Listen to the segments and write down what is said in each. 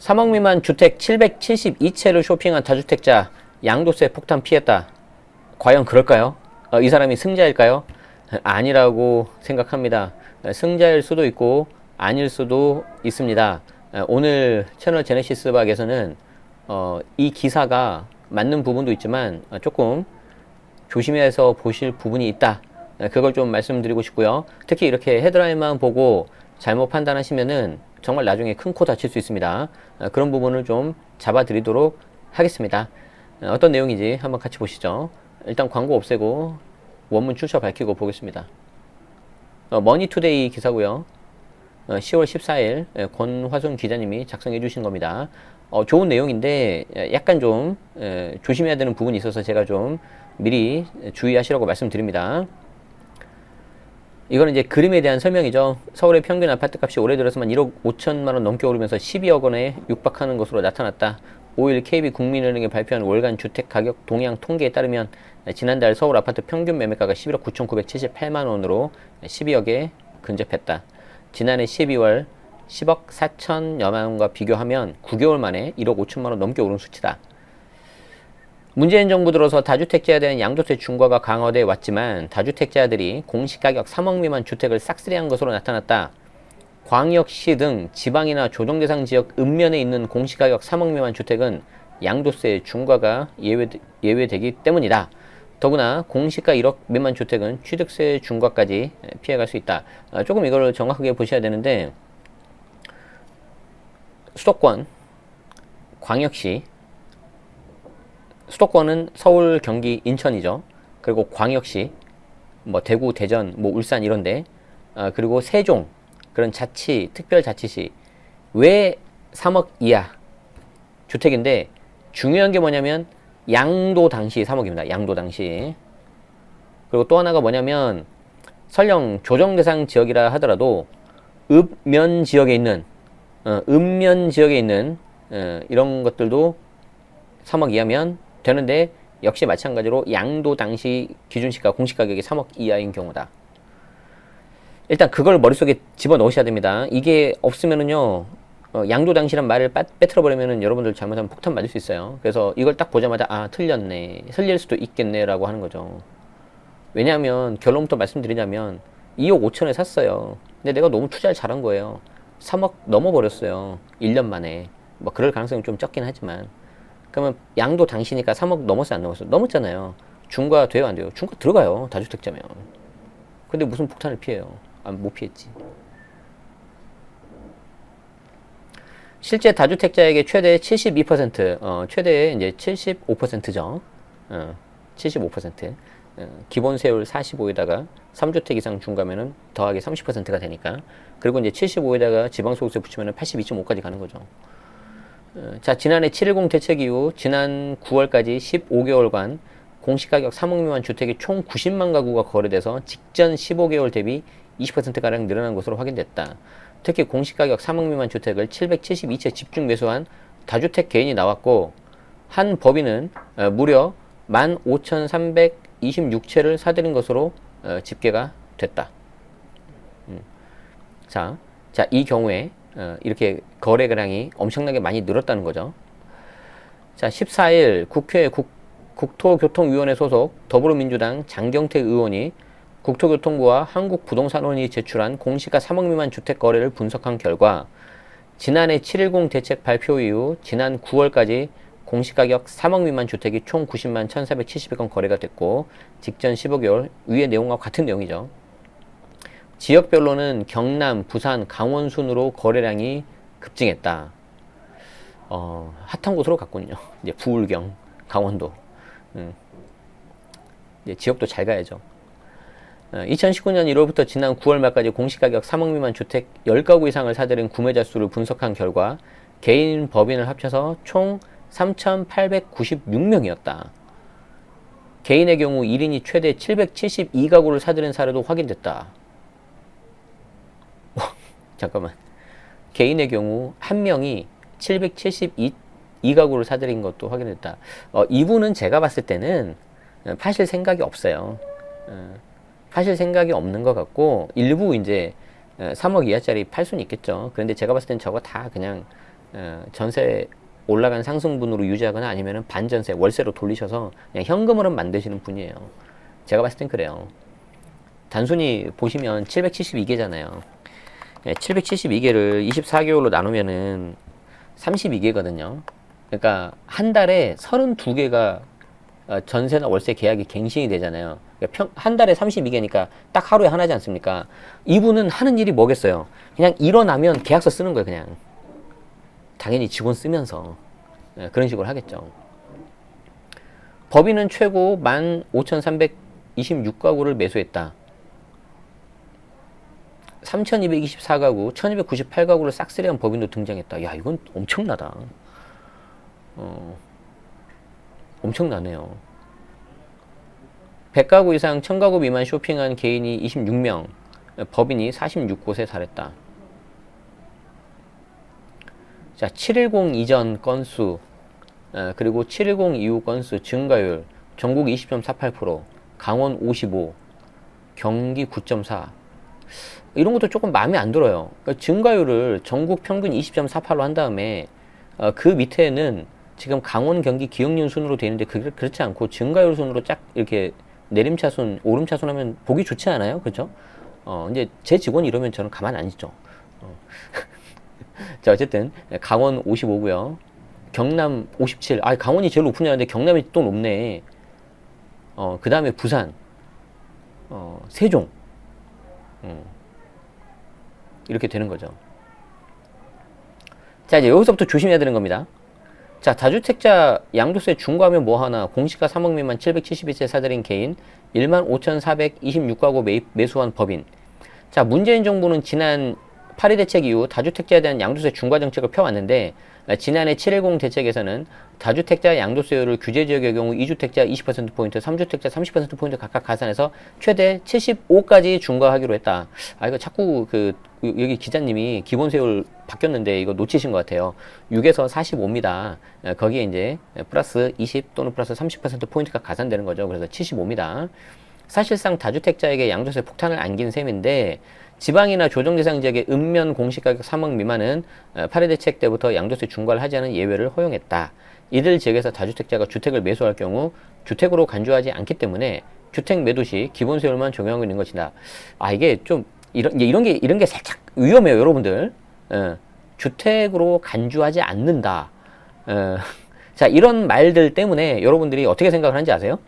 3억 미만 주택 772채를 쇼핑한 다주택자 양도세 폭탄 피했다. 과연 그럴까요? 이 사람이 승자일까요? 아니라고 생각합니다. 승자일 수도 있고 아닐 수도 있습니다. 오늘 채널 제네시스 박에서는 이 기사가 맞는 부분도 있지만 조금 조심해서 보실 부분이 있다. 그걸 좀 말씀드리고 싶고요. 특히 이렇게 헤드라인만 보고 잘못 판단하시면은 정말 나중에 큰 코 다칠 수 있습니다. 그런 부분을 좀 잡아드리도록 하겠습니다. 어떤 내용인지 한번 같이 보시죠. 일단 광고 없애고 원문 출처 밝히고 보겠습니다. 머니투데이 기사고요. 10월 14일 권화순 기자님이 작성해 주신 겁니다. 좋은 내용인데 약간 좀 조심해야 되는 부분이 있어서 제가 좀 미리 주의하시라고 말씀드립니다. 이거는 이제 그림에 대한 설명이죠. 서울의 평균 아파트 값이 올해 들어서만 1억 5천만 원 넘게 오르면서 12억 원에 육박하는 것으로 나타났다. 5일 KB국민은행이 발표한 월간 주택 가격 동향 통계에 따르면 지난달 서울 아파트 평균 매매가가 11억 9,978만 원으로 12억에 근접했다. 지난해 12월 10억 4천여만 원과 비교하면 9개월 만에 1억 5천만 원 넘게 오른 수치다. 문재인 정부 들어서 다주택자에 대한 양도세 중과가 강화돼 왔지만 다주택자들이 공시가격 3억 미만 주택을 싹쓸이한 것으로 나타났다. 광역시 등 지방이나 조정대상 지역 읍면에 있는 공시가격 3억 미만 주택은 양도세 중과가 예외되기 때문이다. 더구나 공시가 1억 미만 주택은 취득세 중과까지 피해갈 수 있다. 조금 이걸 정확하게 보셔야 되는데 수도권, 광역시, 수도권은 서울, 경기, 인천이죠. 그리고 광역시, 뭐 대구, 대전, 뭐 울산 이런데, 그리고 세종 그런 자치, 특별자치시 왜 3억 이하 주택인데 중요한 게 뭐냐면 양도 당시 3억입니다. 양도 당시. 그리고 또 하나가 뭐냐면 설령 조정대상 지역이라 하더라도 읍면 지역에 있는 이런 것들도 3억 이하면 되는데 역시 마찬가지로 양도 당시 기준시가 공시가격이 3억 이하인 경우다. 일단 그걸 머릿속에 집어넣으셔야 됩니다. 이게 없으면은요 양도 당시란 말을 빼트려 버리면은 여러분들 잘못하면 폭탄 맞을 수 있어요. 그래서 이걸 딱 보자마자 아 틀렸네, 틀릴 수도 있겠네 라고 하는 거죠. 왜냐하면 결론부터 말씀드리자면 2억 5천에 샀어요. 근데 내가 너무 투자를 잘한 거예요. 3억 넘어버렸어요. 1년 만에. 뭐 그럴 가능성이 좀 적긴 하지만 그러면 양도 당시니까 3억 넘었어요, 안 넘었어요? 넘었잖아요. 중과 돼요, 안 돼요? 중과 들어가요, 다주택자면. 근데 무슨 폭탄을 피해요? 못 피했지. 실제 다주택자에게 최대 72%, 최대 이제 75%죠. 75%. 기본 세율 45에다가 3주택 이상 중과면은 더하기 30%가 되니까. 그리고 이제 75에다가 지방소득세 붙이면은 82.5까지 가는 거죠. 자, 지난해 7.10 대책 이후 지난 9월까지 15개월간 공시가격 3억 미만 주택이 총 90만 가구가 거래돼서 직전 15개월 대비 20%가량 늘어난 것으로 확인됐다. 특히 공시가격 3억 미만 주택을 772채 집중 매수한 다주택 개인이 나왔고 한 법인은 무려 15,326채를 사들인 것으로 집계가 됐다. 자, 이 경우에 이렇게 거래량이 엄청나게 많이 늘었다는 거죠. 자, 14일 국회 국토교통위원회 소속 더불어민주당 장경태 의원이 국토교통부와 한국부동산원이 제출한 공시가 3억 미만 주택 거래를 분석한 결과 지난해 7.10 대책 발표 이후 지난 9월까지 공시가격 3억 미만 주택이 총 90만 1,470건 거래가 됐고 직전 15개월 위의 내용과 같은 내용이죠. 지역별로는 경남, 부산, 강원 순으로 거래량이 급증했다. 핫한 곳으로 갔군요. 이제 부울경, 강원도. 이제 지역도 잘 가야죠. 2019년 1월부터 지난 9월 말까지 공시가격 3억 미만 주택 10가구 이상을 사들인 구매자 수를 분석한 결과 개인, 법인을 합쳐서 총 3,896명이었다. 개인의 경우 1인이 최대 772가구를 사들인 사례도 확인됐다. 잠깐만. 개인의 경우 한 명이 772가구를 사들인 것도 확인됐다. 이분은 제가 봤을 때는 파실 생각이 없어요. 파실 생각이 없는 것 같고 일부 이제 3억 이하짜리 팔 수는 있겠죠. 그런데 제가 봤을 땐 저거 다 그냥 전세 올라간 상승분으로 유지하거나 아니면 반전세, 월세로 돌리셔서 그냥 현금으로 만드시는 분이에요. 제가 봤을 땐 그래요. 단순히 보시면 772개잖아요. 772개를 24개월로 나누면은 32개거든요. 그러니까 한 달에 32개가 전세나 월세 계약이 갱신이 되잖아요. 그러니까 한 달에 32개니까 딱 하루에 하나지 않습니까? 이분은 하는 일이 뭐겠어요? 그냥 일어나면 계약서 쓰는 거예요, 그냥. 당연히 직원 쓰면서. 그런 식으로 하겠죠. 법인은 최고 15,326가구를 매수했다. 3,224가구, 1,298가구를 싹쓸이한 법인도 등장했다. 야, 이건 엄청나다. 엄청나네요. 100가구 이상 1000가구 미만 쇼핑한 개인이 26명, 법인이 46곳에 달했다. 자, 710 이전 건수, 그리고 710 이후 건수 증가율, 전국 20.48%, 강원 55, 경기 9.4. 이런 것도 조금 마음에 안 들어요. 그러니까 증가율을 전국 평균 20.48로 한 다음에 그 밑에는 지금 강원, 경기, 기억년 순으로 되어 있는데 그렇지 않고 증가율 순으로 쫙 이렇게 내림차순, 오름차순 하면 보기 좋지 않아요? 그죠? 이제 제 직원이 이러면 저는 가만 안 있죠. 자, 어쨌든 강원 55고요. 경남 57. 아, 강원이 제일 높은 줄 알았는데 경남이 또 높네. 그 다음에 부산, 세종. 이렇게 되는 거죠. 자, 이제 여기서부터 조심해야 되는 겁니다. 자, 다주택자 양도세 중과하면 뭐하나. 공시가 3억 미만 771세 사들인 개인 15,426가구 매수한 법인. 자, 문재인 정부는 지난 8.2 대책 이후 다주택자에 대한 양도세 중과 정책을 펴왔는데, 지난해 710 대책에서는 다주택자 양도세율을 규제지역의 경우 2주택자 20%포인트, 3주택자 30%포인트 각각 가산해서 최대 75까지 중과하기로 했다. 아, 이거 자꾸 여기 기자님이 기본세율 바뀌었는데 이거 놓치신 것 같아요. 6에서 45입니다. 거기에 이제 플러스 20 또는 플러스 30%포인트가 가산되는 거죠. 그래서 75입니다. 사실상 다주택자에게 양도세 폭탄을 안긴 셈인데, 지방이나 조정대상 지역의 읍면 공시가격 3억 미만은 8.2 대책 때부터 양도세 중과를 하지 않은 예외를 허용했다. 이들 지역에서 다주택자가 주택을 매수할 경우 주택으로 간주하지 않기 때문에 주택 매도 시 기본세율만 적용하고 있는 것이다. 아, 이게 좀 이런 게 살짝 위험해요, 여러분들. 주택으로 간주하지 않는다. 자, 이런 말들 때문에 여러분들이 어떻게 생각을 하는지 아세요?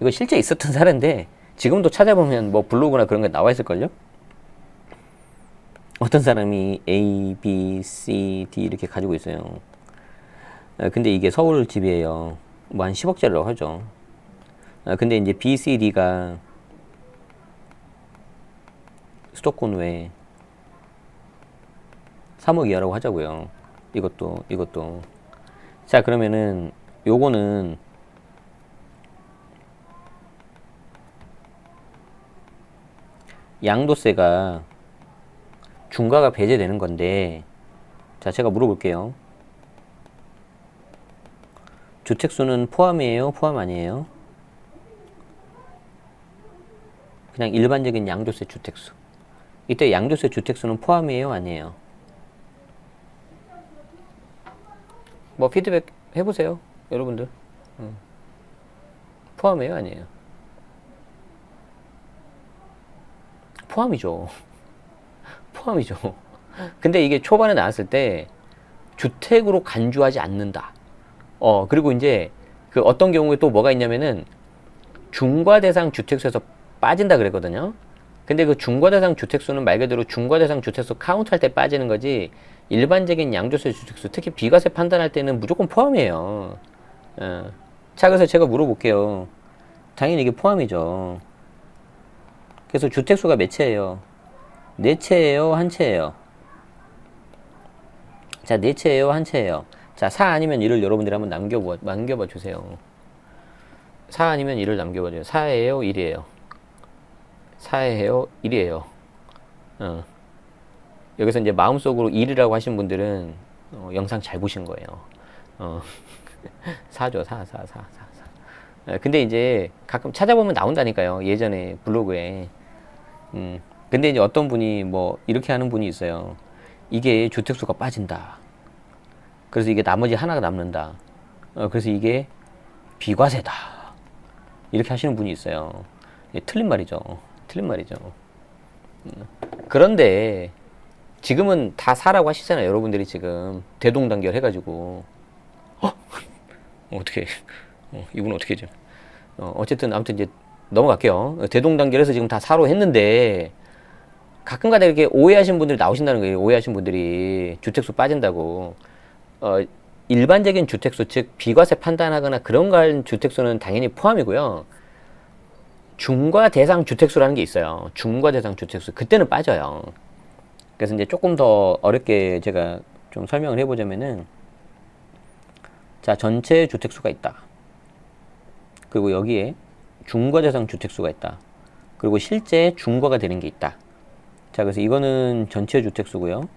이거 실제 있었던 사례인데 지금도 찾아보면 뭐 블로그나 그런 게 나와 있을걸요? 어떤 사람이 A, B, C, D 이렇게 가지고 있어요. 근데 이게 서울 집이에요. 뭐 한 10억짜리라고 하죠. 근데 이제 B, C, D가 수도권 외에 3억 이하라고 하자고요. 이것도. 자, 그러면은 요거는 양도세가 중과가 배제되는 건데, 자, 제가 물어볼게요. 주택수는 포함이에요? 포함 아니에요? 그냥 일반적인 양도세 주택수. 이때 양도세 주택수는 포함이에요? 아니에요? 뭐 피드백 해보세요, 여러분들. 포함이에요? 아니에요? 포함이죠. 포함이죠. 근데 이게 초반에 나왔을 때 주택으로 간주하지 않는다. 그리고 이제 그 어떤 경우에 또 뭐가 있냐면은 중과대상 주택수에서 빠진다 그랬거든요. 근데 그 중과대상 주택수는 말 그대로 중과대상 주택수 카운트할 때 빠지는 거지, 일반적인 양도세 주택수, 특히 비과세 판단할 때는 무조건 포함이에요. 자, 그래서 제가 물어볼게요. 당연히 이게 포함이죠. 그래서 주택수가 몇 채예요? 4채예요? 한 채예요? 자, 4채예요? 한 채예요? 자, 4 아니면 1을 여러분들이 한번 남겨봐 주세요. 4 아니면 1을 남겨봐 주세요. 4예요? 1이에요? 4예요? 1이에요? 여기서 이제 마음속으로 1이라고 하신 분들은 영상 잘 보신 거예요. 4죠. 4. 근데 이제 가끔 찾아보면 나온다니까요. 예전에 블로그에. 근데 이제 어떤 분이 뭐 이렇게 하는 분이 있어요. 이게 주택수가 빠진다. 그래서 이게 나머지 하나가 남는다. 그래서 이게 비과세다. 이렇게 하시는 분이 있어요. 틀린 말이죠. 틀린 말이죠. 그런데 지금은 다 사라고 하시잖아요. 여러분들이 지금 대동단결 해가지고 어떻게 이분 어떻게 죠? 어쨌든 아무튼 이제 넘어갈게요. 대동단결해서 지금 다 사로 했는데 가끔가다 이렇게 오해하신 분들이 나오신다는 거예요. 오해하신 분들이 주택수 빠진다고. 일반적인 주택수, 즉 비과세 판단하거나 그런 걸 주택수는 당연히 포함이고요. 중과 대상 주택수라는 게 있어요. 중과 대상 주택수. 그때는 빠져요. 그래서 이제 조금 더 어렵게 제가 좀 설명을 해보자면은, 자, 전체 주택수가 있다. 그리고 여기에 중과 대상 주택수가 있다. 그리고 실제 중과가 되는 게 있다. 자, 그래서 이거는 전체 주택수고요.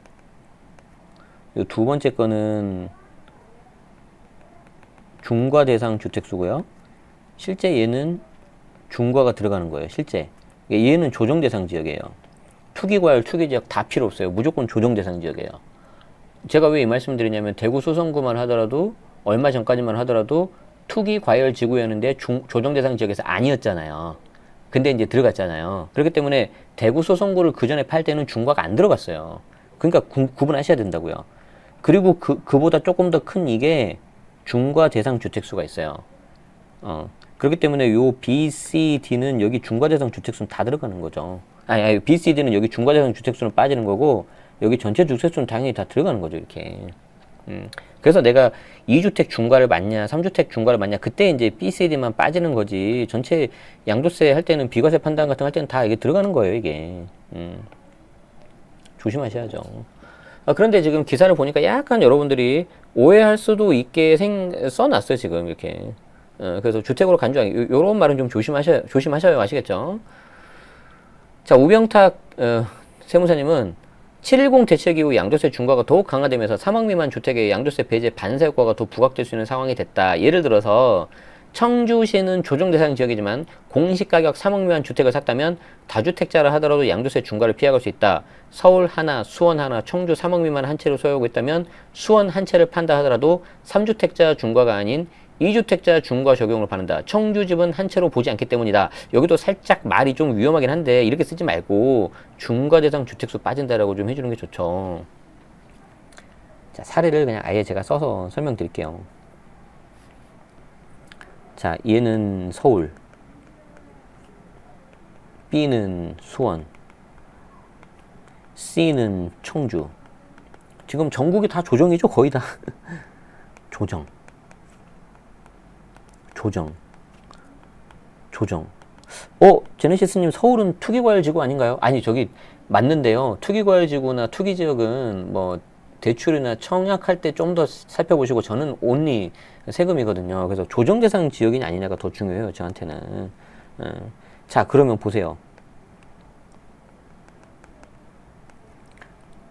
이 두 번째 거는 중과 대상 주택수고요. 실제 얘는 중과가 들어가는 거예요. 실제 얘는 조정 대상 지역이에요. 투기과열, 투기지역 다 필요 없어요. 무조건 조정 대상 지역이에요. 제가 왜 이 말씀 드리냐면 대구 소선구만 하더라도 얼마 전까지만 하더라도 투기과열 지구였는데 조정 대상 지역에서 아니었잖아요. 근데 이제 들어갔잖아요. 그렇기 때문에 대구 소선구를 그 전에 팔 때는 중과가 안 들어갔어요. 그러니까 구분하셔야 된다고요. 그리고 그보다 조금 더 큰 이게 중과 대상 주택수가 있어요. 그렇기 때문에 요 B, C, D는 여기 중과 대상 주택수는 다 들어가는 거죠. 아니, B, C, D는 여기 중과 대상 주택수는 빠지는 거고, 여기 전체 주택수는 당연히 다 들어가는 거죠, 이렇게. 그래서 내가 2주택 중과를 맞냐, 3주택 중과를 맞냐, 그때 이제 B, C, D만 빠지는 거지. 전체 양도세 할 때는 비과세 판단 같은 거 할 때는 다 이게 들어가는 거예요, 이게. 조심하셔야죠. 그런데 지금 기사를 보니까 약간 여러분들이 오해할 수도 있게 써놨어요, 지금, 이렇게. 그래서 주택으로 간주하기, 요런 말은 좀 조심하셔요. 아시겠죠? 자, 우병탁, 세무사님은 710 대책 이후 양도세 중과가 더욱 강화되면서 3억 미만 주택의 양도세 배제 반사 효과가 더 부각될 수 있는 상황이 됐다. 예를 들어서 청주시는 조정 대상 지역이지만 공시가격 3억 미만 주택을 샀다면 다주택자라 하더라도 양도세 중과를 피해갈 수 있다. 서울 하나, 수원 하나, 청주 3억 미만 한 채를 소유하고 있다면 수원 한 채를 판다 하더라도 3주택자 중과가 아닌 2주택자 중과 적용을 받는다. 청주집은 한 채로 보지 않기 때문이다. 여기도 살짝 말이 좀 위험하긴 한데 이렇게 쓰지 말고 중과 대상 주택수 빠진다라고 좀 해주는 게 좋죠. 자, 사례를 그냥 아예 제가 써서 설명드릴게요. 자, 얘는 서울, B는 수원, C는 청주. 지금 전국이 다 조정이죠? 거의 다. 조정. 제네시스님 서울은 투기과열지구 아닌가요? 아니, 저기 맞는데요. 투기과열지구나 투기지역은 뭐 대출이나 청약할 때 좀 더 살펴보시고, 저는 온리 세금이거든요. 그래서 조정 대상 지역이냐 아니냐가 더 중요해요, 저한테는. 자, 그러면 보세요.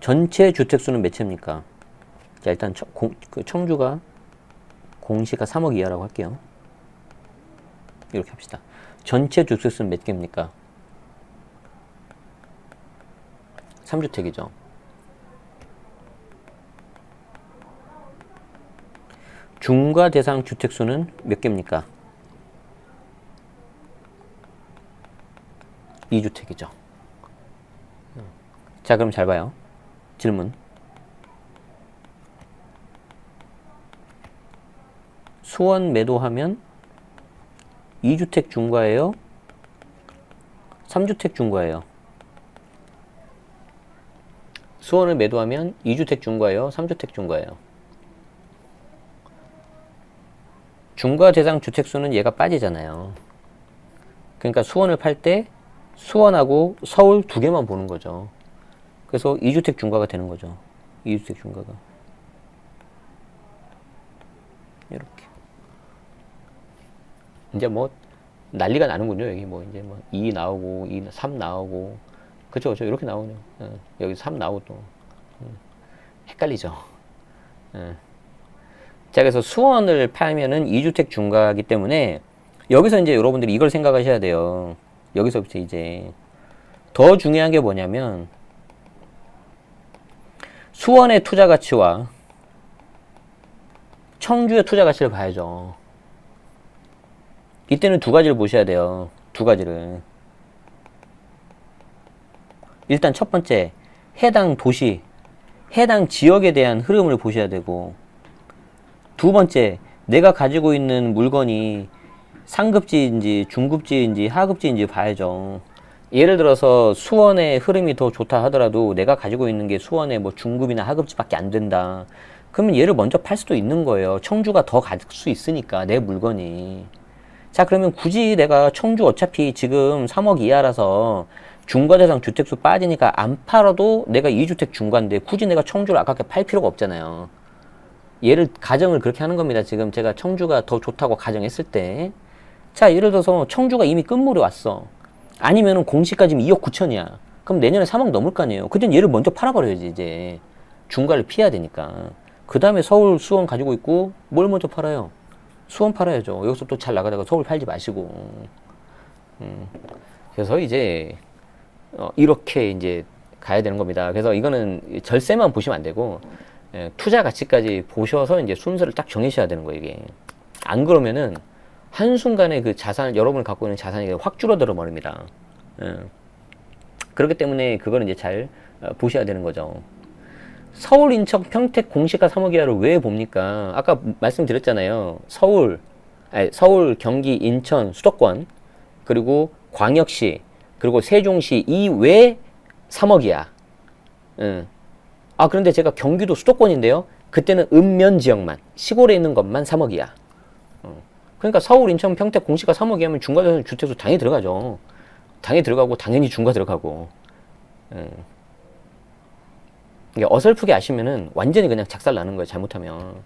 전체 주택수는 몇 채입니까? 자, 일단 청주가 공시가 3억 이하라고 할게요. 이렇게 합시다. 전체 주택수는 몇 개입니까? 3주택이죠. 중과 대상 주택수는 몇 개입니까? 2주택이죠. 자, 그럼 잘 봐요. 질문. 수원 매도하면 2주택 중과예요? 3주택 중과예요? 수원을 매도하면 2주택 중과예요? 3주택 중과예요? 중과 대상 주택수는 얘가 빠지잖아요. 그러니까 수원을 팔 때 수원하고 서울 두 개만 보는 거죠. 그래서 2주택 중과가 되는 거죠. 2주택 중과가. 이렇게. 이제 뭐 난리가 나는군요. 여기 뭐 이제 뭐 2 나오고 3 나오고, 그쵸, 이렇게 나오네요. 여기 3 나오고 또 헷갈리죠. 자, 그래서 수원을 팔면은 2주택 중과이기 때문에 여기서 이제 여러분들이 이걸 생각하셔야 돼요. 여기서부터 이제 더 중요한 게 뭐냐면, 수원의 투자 가치와 청주의 투자 가치를 봐야죠. 이때는 두 가지를 보셔야 돼요. 두 가지를. 일단 첫 번째, 해당 도시, 해당 지역에 대한 흐름을 보셔야 되고, 두 번째, 내가 가지고 있는 물건이 상급지인지 중급지인지 하급지인지 봐야죠. 예를 들어서 수원의 흐름이 더 좋다 하더라도 내가 가지고 있는 게 수원의 뭐 중급이나 하급지밖에 안 된다. 그러면 얘를 먼저 팔 수도 있는 거예요. 청주가 더 가질 수 있으니까 내 물건이. 자, 그러면 굳이 내가 청주 어차피 지금 3억 이하라서 중과대상 주택수 빠지니까 안 팔아도 내가 2주택 중과인데 굳이 내가 청주를 아깝게 팔 필요가 없잖아요. 얘를 가정을 그렇게 하는 겁니다. 지금 제가 청주가 더 좋다고 가정했을 때. 자, 예를 들어서 청주가 이미 끝물에 왔어. 아니면은 공시가 지금 2억 9천이야. 그럼 내년에 3억 넘을 거 아니에요. 그땐 얘를 먼저 팔아버려야지, 이제. 중과를 피해야 되니까. 그 다음에 서울, 수원 가지고 있고, 뭘 먼저 팔아요? 수원 팔아야죠. 여기서 또 잘 나가다가 서울 팔지 마시고. 그래서 이제, 이렇게 이제 가야 되는 겁니다. 그래서 이거는 절세만 보시면 안 되고, 투자 가치까지 보셔서 이제 순서를 딱 정해셔야 되는 거예요, 이게. 안 그러면은, 한순간에 그 자산, 여러분이 갖고 있는 자산이 확 줄어들어 버립니다. 그렇기 때문에 그거는 이제 잘 보셔야 되는 거죠. 서울, 인천, 평택 공시가 3억 이하를 왜 봅니까? 아까 말씀드렸잖아요. 서울, 경기, 인천, 수도권, 그리고 광역시, 그리고 세종시 이외 3억 이하. 그런데 제가 경기도 수도권인데요. 그때는 읍면 지역만, 시골에 있는 것만 3억 이하. 그러니까 서울, 인천, 평택 공시가 3억 이하면 중과대상 주택수 당연히 들어가죠. 당연히 들어가고 당연히 중과 들어가고. 이게 어설프게 아시면은 완전히 그냥 작살 나는 거예요. 잘못하면.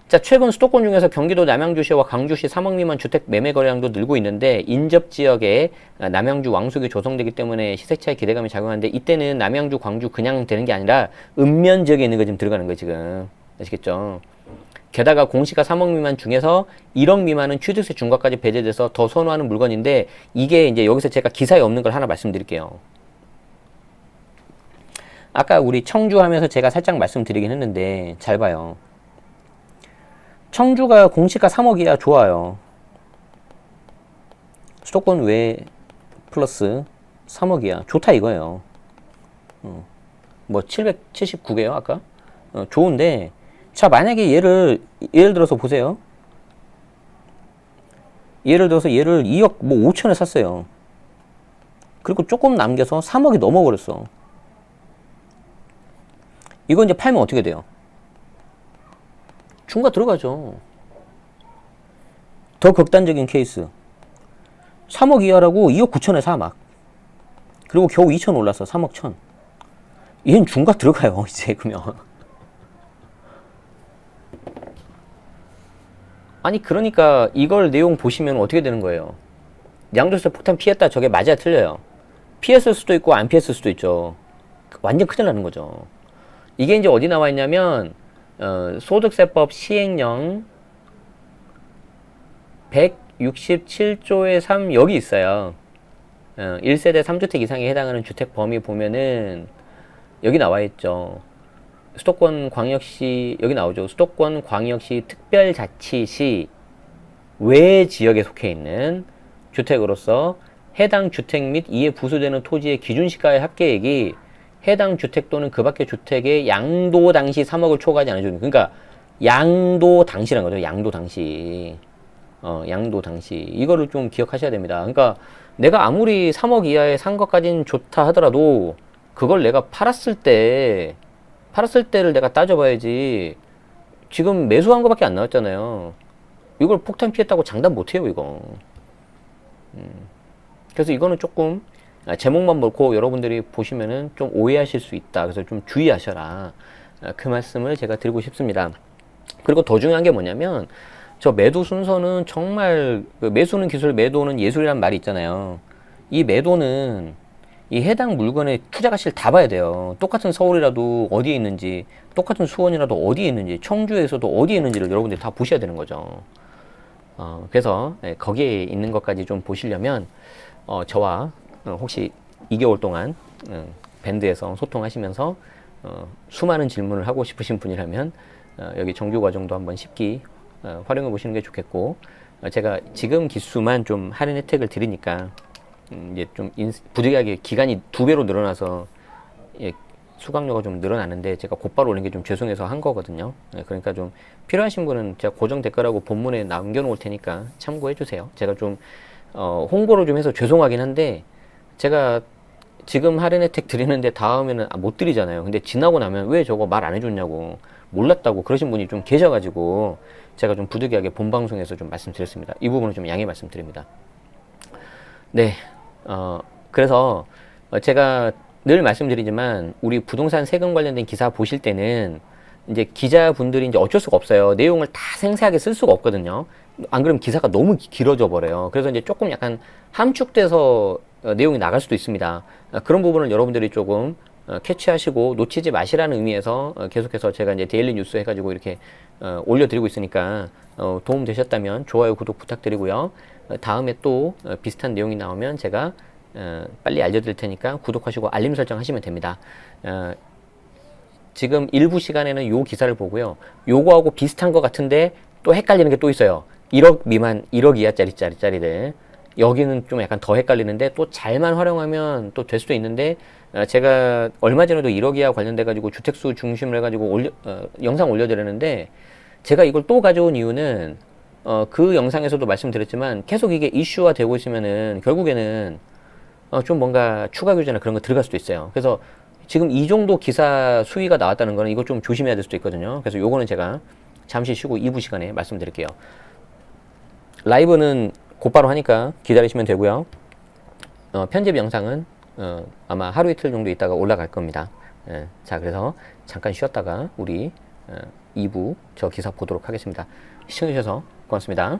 자, 최근 수도권 중에서 경기도 남양주시와 광주시 3억 미만 주택 매매 거래량도 늘고 있는데 인접 지역에 남양주 왕숙이 조성되기 때문에 시세 차이 기대감이 작용하는데 이때는 남양주, 광주 그냥 되는 게 아니라 읍면 지역에 있는 거 지금 들어가는 거예요. 지금. 아시겠죠? 게다가 공시가 3억 미만 중에서 1억 미만은 취득세 중과까지 배제돼서 더 선호하는 물건인데 이게 이제 여기서 제가 기사에 없는 걸 하나 말씀드릴게요. 아까 우리 청주 하면서 제가 살짝 말씀드리긴 했는데 잘 봐요. 청주가 공시가 3억 이하 좋아요. 수도권 외 플러스 3억 이하 좋다 이거예요. 뭐 779개요 아까? 좋은데 자, 만약에 예를 들어서 보세요. 예를 들어서 얘를 2억 뭐 5천에 샀어요. 그리고 조금 남겨서 3억이 넘어버렸어. 이거 이제 팔면 어떻게 돼요? 중과 들어가죠. 더 극단적인 케이스. 3억 이하라고 2억 9천에 사 막. 그리고 겨우 2천 올랐어. 3억 1천. 얘는 중과 들어가요. 이제 그러면. 아니 그러니까 이걸 내용 보시면 어떻게 되는 거예요? 양도세 폭탄 피했다 저게 맞아야 틀려요. 피했을 수도 있고 안 피했을 수도 있죠. 완전 큰일 나는 거죠. 이게 이제 어디 나와 있냐면 소득세법 시행령 167조의 3 여기 있어요. 1세대 3주택 이상에 해당하는 주택 범위 보면은 여기 나와 있죠. 수도권 광역시 여기 나오죠. 수도권 광역시 특별자치시 외 지역에 속해 있는 주택으로서 해당 주택 및 이에 부수되는 토지의 기준시가의 합계액이 해당 주택 또는 그 밖의 주택의 양도 당시 3억을 초과하지 않아주는 그러니까 양도 당시라는 거죠. 양도 당시. 양도 당시. 이거를 좀 기억하셔야 됩니다. 그러니까 내가 아무리 3억 이하에 산 것까지는 좋다 하더라도 그걸 내가 팔았을 때를 내가 따져봐야지. 지금 매수한 거밖에 안 나왔잖아요. 이걸 폭탄 피했다고 장담 못해요, 이거. 그래서 이거는 조금 제목만 보고 여러분들이 보시면은 좀 오해하실 수 있다. 그래서 좀 주의하셔라. 그 말씀을 제가 드리고 싶습니다. 그리고 더 중요한 게 뭐냐면 저 매도 순서는 정말 매수는 기술, 매도는 예술이란 말이 있잖아요. 이 매도는 이 해당 물건의 투자 가치를 다 봐야 돼요. 똑같은 서울이라도 어디에 있는지, 똑같은 수원이라도 어디에 있는지, 청주에서도 어디에 있는지를 여러분들이 다 보셔야 되는 거죠. 그래서 거기에 있는 것까지 좀 보시려면 저와 혹시 2개월 동안 밴드에서 소통하시면서 수많은 질문을 하고 싶으신 분이라면 여기 정규 과정도 한번 쉽게 활용해 보시는 게 좋겠고, 제가 지금 기수만 좀 할인 혜택을 드리니까 이제 좀 부득이하게 기간이 2배로 늘어나서 예, 수강료가 좀 늘어나는데 제가 곧바로 올린 게 좀 죄송해서 한 거거든요. 그러니까 좀 필요하신 분은 제가 고정 댓글하고 본문에 남겨놓을 테니까 참고해 주세요. 제가 좀 홍보를 좀 해서 죄송하긴 한데, 제가 지금 할인 혜택 드리는데 다음에는 못 드리잖아요. 근데 지나고 나면 왜 저거 말 안 해줬냐고, 몰랐다고 그러신 분이 좀 계셔가지고 제가 좀 부득이하게 본 방송에서 좀 말씀드렸습니다. 이 부분은 좀 양해 말씀드립니다. 네, 그래서 제가 늘 말씀드리지만 우리 부동산 세금 관련된 기사 보실 때는 이제 기자분들이 이제 어쩔 수가 없어요. 내용을 다 생생하게 쓸 수가 없거든요. 안 그러면 기사가 너무 길어져 버려요. 그래서 이제 조금 약간 함축돼서 내용이 나갈 수도 있습니다. 그런 부분을 여러분들이 조금 캐치하시고 놓치지 마시라는 의미에서 계속해서 제가 이제 데일리 뉴스 해가지고 이렇게 올려드리고 있으니까 도움 되셨다면 좋아요, 구독 부탁드리고요. 다음에 또 비슷한 내용이 나오면 제가 빨리 알려드릴 테니까 구독하시고 알림 설정 하시면 됩니다. 지금 일부 시간에는 요 기사를 보고요. 요거하고 비슷한 것 같은데 또 헷갈리는 게 또 있어요. 1억 미만, 1억 이하짜리들. 여기는 좀 약간 더 헷갈리는데 또 잘만 활용하면 또 될 수도 있는데, 제가 얼마 전에도 1억 이하 관련돼 가지고 주택수 중심으로 해가지고 영상 올려드렸는데, 제가 이걸 또 가져온 이유는 그 영상에서도 말씀드렸지만 계속 이게 이슈화 되고 있으면은 결국에는 좀 뭔가 추가 규제나 그런 거 들어갈 수도 있어요. 그래서 지금 이 정도 기사 수위가 나왔다는 거는 이거 좀 조심해야 될 수도 있거든요. 그래서 요거는 제가 잠시 쉬고 2부 시간에 말씀드릴게요. 라이브는 곧바로 하니까 기다리시면 되고요. 편집 영상은 아마 하루 이틀 정도 있다가 올라갈 겁니다. 자, 그래서 잠깐 쉬었다가 우리 2부 저 기사 보도록 하겠습니다. 시청해주셔서 고맙습니다.